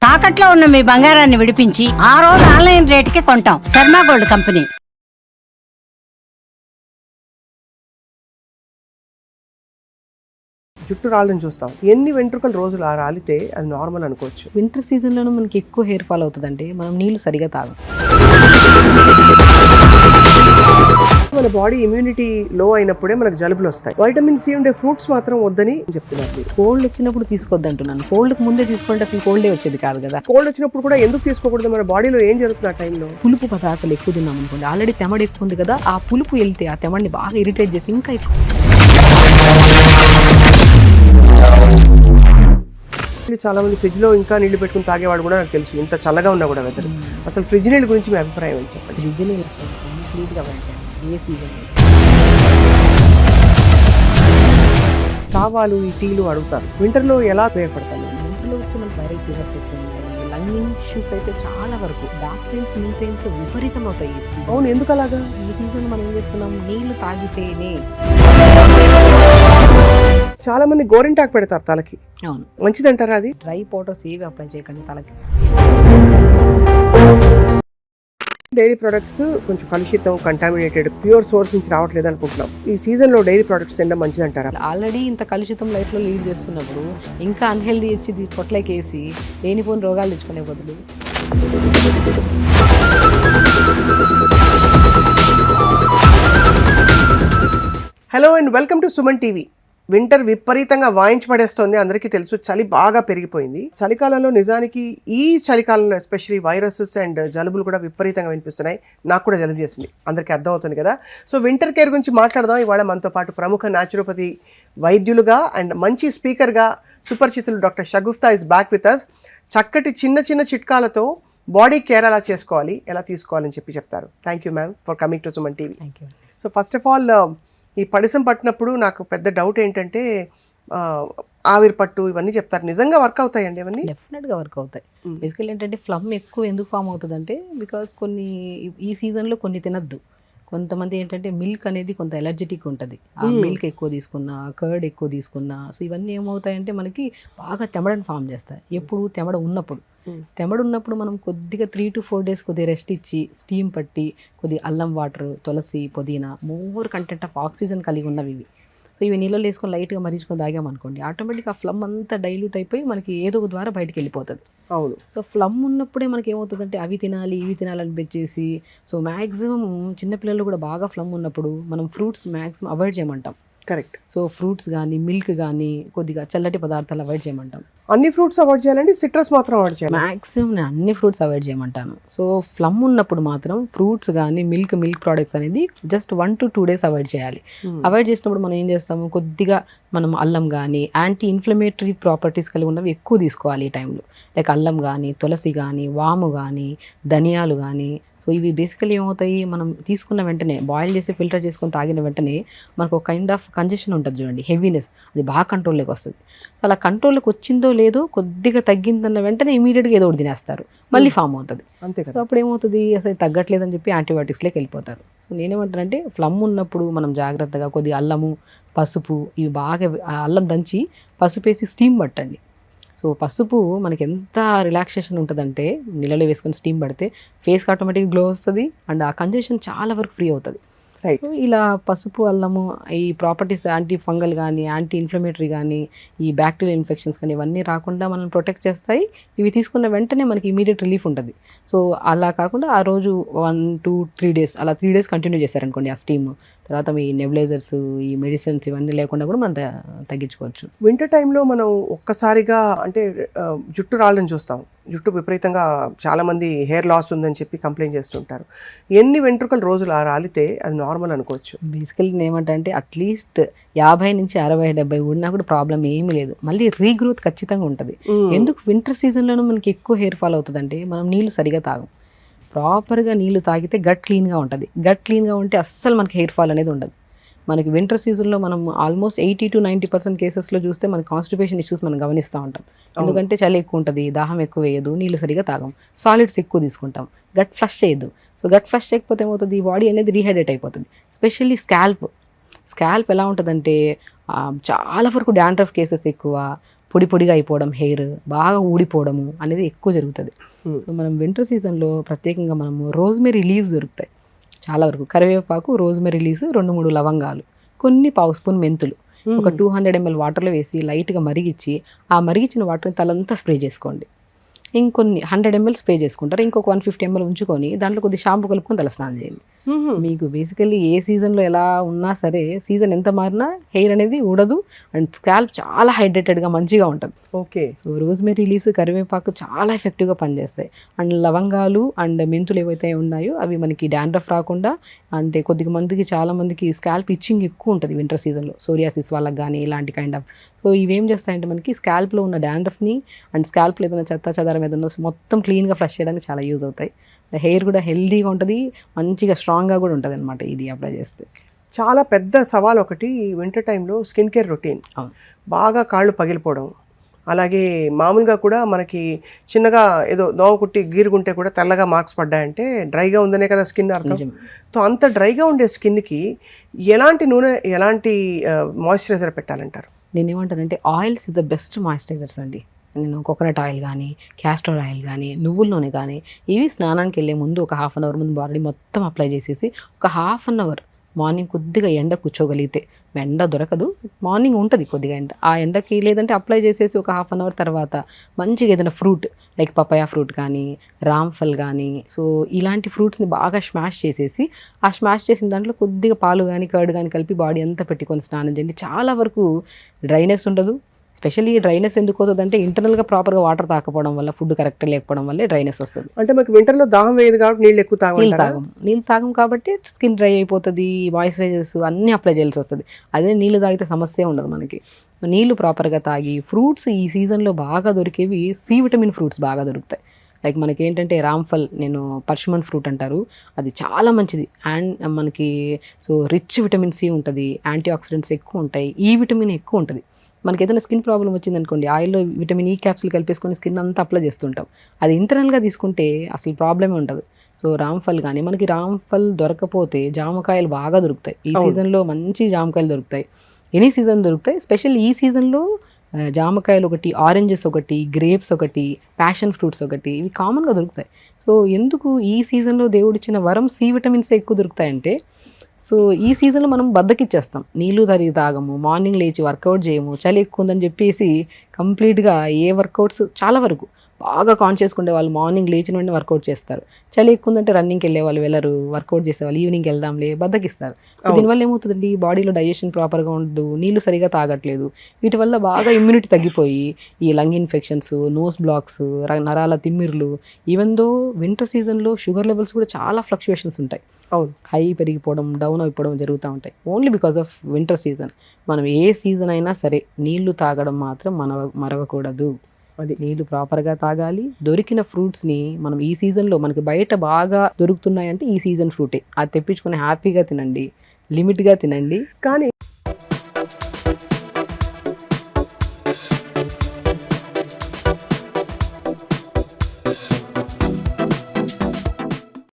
తాకట్లో ఉన్న మీ బంగారాన్ని విడిపించి ఆ రోజు ఆన్లైన్ రేటుకి కొంటాం. Sharma gold company. జుట్టు రాళ్ళని చూస్తాం. ఎన్ని వెంట్రుకలు రోజులు రాలితే అది నార్మల్ అనుకోవచ్చు. వింటర్ సీజన్లోనూ మనకి ఎక్కువ హెయిర్ ఫాల్ అవుతుందండి, మనం నీళ్ళు సరిగా తాగం. మన బాడీ ఇమ్యూనిటీ లో అయినప్పుడే మనకు జలుబులు వస్తాయి. వైటమిన్ సి ఉండే ఫ్రూట్స్ మాత్రం వద్దని చెప్తున్నారు. కోల్డ్ వచ్చినప్పుడు తీసుకోవద్దు అంటున్నాను. కోల్డ్కి ముందే తీసుకుంటే అసలు కోల్డే వచ్చేది కాదు కదా. కోల్డ్ వచ్చినప్పుడు కూడా ఎందుకు తీసుకోకూడదు? మన బాడీలో ఏం జరుగుతుంది ఆ టైంలో? పులుపు పదార్థాలు ఎక్కువ తిన్నాం అనుకోండి, ఆల్రెడీ తెమడ ఎక్కువ ఉంది కదా, ఆ పులుపు వెళ్తే ఆ తెమడిని బాగా ఇరిటేట్ చేసి ఇంకా ఎక్కువ. చాలా మంది ఫ్రిడ్జ్ లో ఇంకా నీళ్లు పెట్టుకుని తాగేవాడు కూడా నాకు తెలుసు, ఇంత చల్లగా ఉన్నా కూడా వెదర్. అసలు ఫ్రిడ్జ్ నీళ్ళ గురించి మీ అభిప్రాయం ఏంటి? ఫ్రిడ్జ్ నీళ్ళు కంప్లీట్గా పెంచాలి ఏ సీజన్. కావాలు ఈ టీలు అడుగుతారు. వింటర్ లో ఎలా ఉపయోగపడతాను? వింటర్లో వచ్చి మనకి వైరల్ ఫీవర్స్ ఎక్కువ ఉన్నాయి, లంగ్ ఇష్యూస్ అయితే చాలా వరకు, బ్యాక్ పెయిన్స్ నీ పెయిన్స్ విపరీతం అవుతాయి. అవును, ఎందుకు అలాగా? ఈ సీజన్ మనం ఏం చేస్తున్నాం, నీళ్లు తాగితేనే. చాలా మంది గోరింటాకు పెడతారు తలకి, అవును, మంచిదంటారా అది? డ్రై పౌడర్స్ ఏవి అప్లై చేయకండి తలకి. డైరీ ప్రొడక్ట్స్ కొంచెం కలుషితం, కంటామినేటెడ్, ప్యూర్ సోర్స్ నుంచి రావట్లేదు అనుకుంటున్నాం. ఈ సీజన్ లో డైరీ ప్రొడక్ట్స్ తినడం మంచిదంటారా? ఆల్రెడీ ఇంత కలుషితం లైఫ్లో లీడ్ చేస్తున్నప్పుడు ఇంకా అన్హెల్దీ ఇచ్చి పొట్లకేసి లేనిపోని రోగాలు తెచ్చుకునే బదులు. Hello and welcome to Suman TV. Winter విపరీతంగా వాయించి పడేస్తోంది, అందరికీ తెలుసు. చలి బాగా పెరిగిపోయింది. చలికాలంలో నిజానికి ఈ చలికాలంలో ఎస్పెషల్లీ వైరసెస్ అండ్ జలుబులు కూడా విపరీతంగా వినిపిస్తున్నాయి. నాకు కూడా జలుబు చేసింది, అందరికీ అర్థమవుతుంది కదా. సో వింటర్ కేర్ గురించి మాట్లాడదాం. ఇవాళ మనతో పాటు ప్రముఖ న్యాచురోపతి వైద్యులుగా అండ్ మంచి స్పీకర్గా సుపరిచితులు doctor Shagufta is back with us. చక్కటి చిన్న చిన్న చిట్కాలతో బాడీ కేర్ ఎలా చేసుకోవాలి, ఎలా తీసుకోవాలని చెప్తారు. Thank you ma'am for coming to Suman TV. Thank you. So first of all, ఈ పడిసం పట్టినప్పుడు నాకు పెద్ద డౌట్ ఏంటంటే ఆవిరి పట్టు ఇవన్నీ చెప్తారు, నిజంగా వర్క్ అవుతాయండి ఇవన్నీ? డెఫినెట్గా వర్క్ అవుతాయి. బేసికల్ ఏంటంటే ఫ్లమ్ ఎక్కువ ఎందుకు ఫామ్ అవుతుందంటే బికాస్ కొన్ని ఈ సీజన్లో కొన్ని తినద్దు. కొంతమంది ఏంటంటే మిల్క్ అనేది కొంత ఎలర్జెటిక్ ఉంటుంది, ఆ మిల్క్ ఎక్కువ తీసుకున్నా, కర్డ్ ఎక్కువ తీసుకున్నా, సో ఇవన్నీ ఏమవుతాయంటే మనకి బాగా తెమడని ఫామ్ చేస్తాయి. ఎప్పుడు తెమడ ఉన్నప్పుడు, తెమడ ఉన్నప్పుడు మనం కొద్దిగా 3 to 4 days కొద్దిగా రెస్ట్ ఇచ్చి స్టీమ్ పట్టి కొద్దిగా అల్లం వాటర్, తులసి, పుదీనా, మోర్ కంటెంట్ ఆఫ్ ఆక్సిజన్ కలిగి ఉన్నవి ఇవి. సో ఇవి నీళ్ళలో వేసుకొని లైట్గా మరిచుకొని తాగామనుకోండి, ఆటోమేటిక్గా ఆ ఫ్లమ్ అంతా డైల్యూట్ అయిపోయి మనకి ఏదో ఒక ద్వారా బయటికి వెళ్ళిపోతుంది. అవును. సో ఫ్లమ్ ఉన్నప్పుడే మనకి ఏమవుతుందంటే అవి తినాలి ఇవి తినాలనిపించేసి, సో మ్యాక్సిమం చిన్నపిల్లలు కూడా బాగా ఫ్లమ్ ఉన్నప్పుడు మనం ఫ్రూట్స్ మ్యాక్సిమం అవాయిడ్ చేయమంటాం. కరెక్ట్. సో ఫ్రూట్స్ కానీ మిల్క్ కానీ కొద్దిగా చల్లటి పదార్థాలు అవాయిడ్ చేయమంటాం. అన్ని ఫ్రూట్స్ అవాయిడ్ చేయాలండి? సిట్రస్ మాత్రం అవాయిడ్ చేయాలి? మ్యాక్సిమం నేను అన్ని ఫ్రూట్స్ అవాయిడ్ చేయమంటాను. సో ఫ్లమ్ ఉన్నప్పుడు మాత్రం ఫ్రూట్స్ కానీ మిల్క్ ప్రోడక్ట్స్ అనేది జస్ట్ 1 to 2 days అవాయిడ్ చేయాలి. అవాయిడ్ చేసినప్పుడు మనం ఏం చేస్తాము, కొద్దిగా మనం అల్లం కానీ యాంటీ ఇన్ఫ్లమేటరీ ప్రాపర్టీస్ కలిగి ఉన్నవి ఎక్కువ తీసుకోవాలి ఈ టైంలో. లైక్ అల్లం కానీ, తులసి కానీ, వాము కానీ, ధనియాలు కానీ. సో ఇవి బేసికలీ ఏమవుతాయి, మనం తీసుకున్న వెంటనే బాయిల్ చేసి ఫిల్టర్ చేసుకొని తాగిన వెంటనే మనకు ఒక కైండ్ ఆఫ్ కంజెషన్ ఉంటుంది చూడండి, హెవీనెస్, అది బాగా కంట్రోల్లోకి వస్తుంది. సో అలా కంట్రోల్లోకి వచ్చిందో లేదో కొద్దిగా తగ్గిందన్న వెంటనే ఇమీడియట్గా ఏదో ఒకటి తినేస్తారు, మళ్ళీ ఫామ్ అవుతుంది. అంతే సో కదా. అప్పుడు ఏమవుతుంది, అసలు తగ్గట్లేదని చెప్పి యాంటీబయాటిక్స్లోకి వెళ్ళిపోతారు. సో నేనేమంటానంటే ఫ్లమ్ ఉన్నప్పుడు మనం జాగ్రత్తగా కొద్దిగా అల్లము, పసుపు, ఇవి బాగా అల్లం దంచి పసుపు వేసి స్టీమ్ పట్టండి. సో పసుపు మనకి ఎంత రిలాక్సేషన్ ఉంటుందంటే నీళ్ళలో వేసుకొని స్టీమ్ పడితే ఫేస్కి ఆటోమేటిక్గా గ్లో వస్తుంది అండ్ ఆ కంజెషన్ చాలా వరకు ఫ్రీ అవుతుంది. సో ఇలా పసుపు, అల్లము, ఈ ప్రాపర్టీస్ యాంటీ ఫంగల్ కానీ, యాంటీ ఇన్ఫ్లమేటరీ కానీ, ఈ బ్యాక్టీరియల్ ఇన్ఫెక్షన్స్ కానీ ఇవన్నీ రాకుండా మనం ప్రొటెక్ట్ చేస్తాయి. ఇవి తీసుకున్న వెంటనే మనకి ఇమీడియట్ రిలీఫ్ ఉంటుంది. సో అలా కాకుండా ఆ రోజు 1 to 3 days అలా 3 days కంటిన్యూ చేశారనుకోండి ఆ స్టీమ్, తర్వాత మీ నెబులైజర్స్, ఈ మెడిసిన్స్ ఇవన్నీ లేకుండా కూడా మనం తగ్గించుకోవచ్చు. వింటర్ టైంలో మనం ఒక్కసారిగా అంటే జుట్టు రాళ్ళని చూస్తాం. జుట్టు విపరీతంగా చాలా మంది హెయిర్ లాస్ ఉందని చెప్పి కంప్లైంట్ చేస్తుంటారు. ఎన్ని వెంట్రుకలు రోజులు రాలితే అది నార్మల్ అనుకోవచ్చు? బేసికలీ ఏమంటా అంటే అట్లీస్ట్ 50 నుంచి 60, 70 ఉన్నా కూడా ప్రాబ్లం ఏమీ లేదు, మళ్ళీ రీగ్రోత్ ఖచ్చితంగా ఉంటుంది. ఎందుకు వింటర్ సీజన్లోనూ మనకి ఎక్కువ హెయిర్ ఫాల్ అవుతుందంటే మనం నీళ్ళు సరిగా తాగం. ప్రాపర్గా నీళ్ళు తాగితే గట్ క్లీన్గా ఉంటుంది. గట్ క్లీన్గా ఉంటే అస్సలు మనకి హెయిర్ ఫాల్ అనేది ఉండదు. మనకి వింటర్ సీజన్లో మనం ఆల్మోస్ట్ 80 to 90% కేసెస్లో చూస్తే మనకి కాన్స్టిపేషన్ ఇష్యూస్ మనం గమనిస్తూ ఉంటాం. ఎందుకంటే చలి ఎక్కువ ఉంటుంది, దాహం ఎక్కువ వేయదు, నీళ్ళు సరిగా తాగం, సాలిడ్స్ ఎక్కువ తీసుకుంటాం, గట్ ఫ్లష్ చేయదు. సో గట్ ఫ్లష్ చేయకపోతే ఏమవుతుంది, ఈ బాడీ అనేది రీహైడ్రేట్ అయిపోతుంది. స్పెషల్లీ స్కాల్ప్ ఎలా ఉంటుందంటే చాలా వరకు డాండ్రఫ్ కేసెస్ ఎక్కువ, పొడి పొడిగా అయిపోవడం, హెయిర్ బాగా ఊడిపోవడము అనేది ఎక్కువ జరుగుతుంది. సో మనం వింటర్ సీజన్లో ప్రత్యేకంగా మనము రోజ్మెరీ లీవ్స్ దొరుకుతాయి చాలా వరకు. కరివేపాకు, రోజ్మెరీ లీవ్స్, 2-3 లవంగాలు, కొన్ని పావు స్పూన్ మెంతులు ఒక 200 ml వాటర్లో వేసి లైట్గా మరిగించి ఆ మరిగించిన వాటర్ని తలంతా స్ప్రే చేసుకోండి. ఇంకొన్ని 100 ml స్ప్రే చేసుకుంటారు. ఇంకొక 150 ml ఉంచుకొని దాంట్లో కొద్ది షాంపూ కలుపుకొని తలస్నానం చేయండి. మీకు బేసికల్లీ ఏ సీజన్లో ఎలా ఉన్నా సరే, సీజన్ ఎంత మారినా హెయిర్ అనేది ఊడదు అండ్ స్కాల్ప్ చాలా హైడ్రేటెడ్గా మంచిగా ఉంటుంది. ఓకే. సో రోజ్మెరీ లీవ్స్, కరివేపాకు చాలా ఎఫెక్టివ్గా పనిచేస్తాయి. అండ్ లవంగాలు అండ్ మెంతులు ఏవైతే ఉన్నాయో అవి మనకి డాండ్రఫ్ రాకుండా, అంటే కొద్దిగా చాలా మందికి స్కాల్ప్ ఇచ్చింగ్ ఎక్కువ ఉంటుంది వింటర్ సీజన్లో, సోరియాసిస్ వాళ్ళకి కానీ ఇలాంటి కైండ్ ఆఫ్. సో ఇవేం చేస్తాయంటే మనకి స్కాల్ప్లో ఉన్న డాండ్రఫ్ని అండ్ స్కాల్ప్లో ఏదైనా చెత్త చెదారం ఏదైనా మొత్తం క్లీన్గా ఫ్లష్ చేయడానికి చాలా యూజ్ అవుతాయి. హెయిర్ కూడా హెల్దీగా ఉంటుంది, మంచిగా స్ట్రాంగ్గా కూడా ఉంటుంది అనమాట ఇది అప్లై చేస్తే. చాలా పెద్ద సవాల్ ఒకటి వింటర్ టైంలో స్కిన్ కేర్ రొటీన్. అవును. బాగా కాళ్ళు పగిలిపోవడం, అలాగే మామూలుగా కూడా మనకి చిన్నగా ఏదో దోమ కుట్టి గీరుగుంటే కూడా తెల్లగా మార్క్స్ పడ్డాయంటే డ్రైగా ఉందనే కదా స్కిన్ అర్థం. నిజం. సో అంత డ్రైగా ఉండే స్కిన్కి ఎలాంటి నూనె, ఎలాంటి మాయిశ్చరైజర్ పెట్టాలంటారు? నేనేమంటానంటే oils is the best moisturisers అండి. నేను కోకోనట్ ఆయిల్ కానీ, క్యాస్టర్ ఆయిల్ కానీ, నువ్వుల నూనె కానీ, ఇవి స్నానానికి వెళ్ళే ముందు ఒక 1/2 అవర్ ముందు బాడీ మొత్తం అప్లై చేసేసి ఒక 1/2 అవర్ మార్నింగ్ కొద్దిగా ఎండ కూర్చోగలిగితే, ఎండ దొరకదు మార్నింగ్ ఉంటుంది కొద్దిగా ఎండ, ఆ ఎండకి లేదంటే అప్లై చేసేసి ఒక 1/2 అవర్ తర్వాత మంచిగా ఏదైనా ఫ్రూట్ లైక్ పపాయా ఫ్రూట్ కానీ, రామ్ఫల్ కానీ, సో ఇలాంటి ఫ్రూట్స్ని బాగా స్మాష్ చేసేసి ఆ స్మాష్ చేసిన దాంట్లో కొద్దిగా పాలు కానీ కర్డ్ కానీ కలిపి బాడీ అంతా పెట్టుకొని స్నానం చేయండి. చాలా వరకు డ్రైనెస్ ఉండదు. స్పెషల్లీ డ్రైనెస్ ఎందుకు వస్తుంది అంటే ఇంటర్నల్గా ప్రాపర్గా వాటర్ తాకపోవడం వల్ల, ఫుడ్ కరెక్ట్ లేకపోవడం వల్లే డ్రైనెస్ వస్తుంది. అంటే మనకి వింటర్లో దాహం వేయదు కాబట్టి నీళ్ళు ఎక్కువ నీళ్ళు తాగం కాబట్టి స్కిన్ డ్రై అయిపోతుంది, మాయిశ్చరైజర్స్ అన్నీ అప్లై చేయాల్సి వస్తుంది. అదే నీళ్ళు తాగితే సమస్య ఉండదు మనకి. నీళ్ళు ప్రాపర్గా తాగి, ఫ్రూట్స్ ఈ సీజన్లో బాగా దొరికేవి సి విటమిన్ ఫ్రూట్స్ బాగా దొరుకుతాయి. లైక్ మనకి ఏంటంటే రామ్ఫల్, నేను పర్షమన్ ఫ్రూట్ అంటారు, అది చాలా మంచిది. అండ్ మనకి సో రిచ్ విటమిన్ సి ఉంటుంది, యాంటీ ఆక్సిడెంట్స్ ఎక్కువ ఉంటాయి, ఈ విటమిన్ ఎక్కువ ఉంటుంది. మనకి ఏదైనా స్కిన్ ప్రాబ్లం వచ్చింది అనుకోండి, ఆయిల్లో విటమిన్ ఈ క్యాప్సిల్ కలిపేసుకొని స్కిన్ అంతా అప్లై చేస్తుంటాం. అది ఇంటర్నల్గా తీసుకుంటే అసలు ప్రాబ్లమే ఉండదు. సో రామ్ఫల్ కానీ, మనకి రామ్ఫల్ దొరకపోతే జామకాయలు బాగా దొరుకుతాయి ఈ సీజన్లో, మంచి జామకాయలు దొరుకుతాయి, ఎనీ సీజన్ దొరుకుతాయి. స్పెషల్ ఈ సీజన్లో జామకాయలు ఒకటి, ఆరెంజెస్ ఒకటి, గ్రేప్స్ ఒకటి, ప్యాషన్ ఫ్రూట్స్ ఒకటి, ఇవి కామన్గా దొరుకుతాయి. సో ఎందుకు ఈ సీజన్లో దేవుడిచ్చిన వరం సి విటమిన్స్ ఎక్కువ దొరుకుతాయంటే, సో ఈ సీజన్లో మనం బద్దకిచ్చేస్తాం, నీళ్ళు తాగము, మార్నింగ్ లేచి వర్కౌట్ చేయము, చలి ఎక్కువ ఉందని చెప్పేసి కంప్లీట్గా ఏ వర్కౌట్స్ చాలా వరకు బాగా కాన్షియస్గా ఉండే వాళ్ళు మార్నింగ్ లేచిన వెంటనే వర్కౌట్ చేస్తారు. చలి ఎక్కువ ఉందంటే రన్నింగ్కి వెళ్ళే వాళ్ళు వెళ్ళరు, వర్కౌట్ చేసేవాళ్ళు ఈవినింగ్ వెళ్దాంలే బద్దకిస్తారు. దీనివల్ల ఏమవుతుందండి, బాడీలో డైజెషన్ ప్రాపర్గా ఉండదు, నీళ్ళు సరిగా తాగట్లేదు, వీటి వల్ల బాగా ఇమ్యూనిటీ తగ్గిపోయి ఈ లంగ్ ఇన్ఫెక్షన్స్, నోస్ బ్లాక్స్, నరాల తిమ్మిర్లు, ఈవెన్ దో వింటర్ సీజన్లో షుగర్ లెవెల్స్ కూడా చాలా ఫ్లక్చువేషన్స్ ఉంటాయి, హై పెరిగిపోవడం, డౌన్ అయిపోవడం జరుగుతూ ఉంటాయి, only because of winter season. మనం ఏ సీజన్ అయినా సరే నీళ్లు తాగడం మాత్రం మరవకూడదు. నీళ్లు ప్రాపర్గా తాగాలి. దొరికిన ఫ్రూట్స్ని మనం ఈ సీజన్లో, మనకి బయట బాగా దొరుకుతున్నాయంటే ఈ సీజన్ ఫ్రూటే, అది తెప్పించుకొని హ్యాపీగా తినండి, లిమిట్గా తినండి. కానీ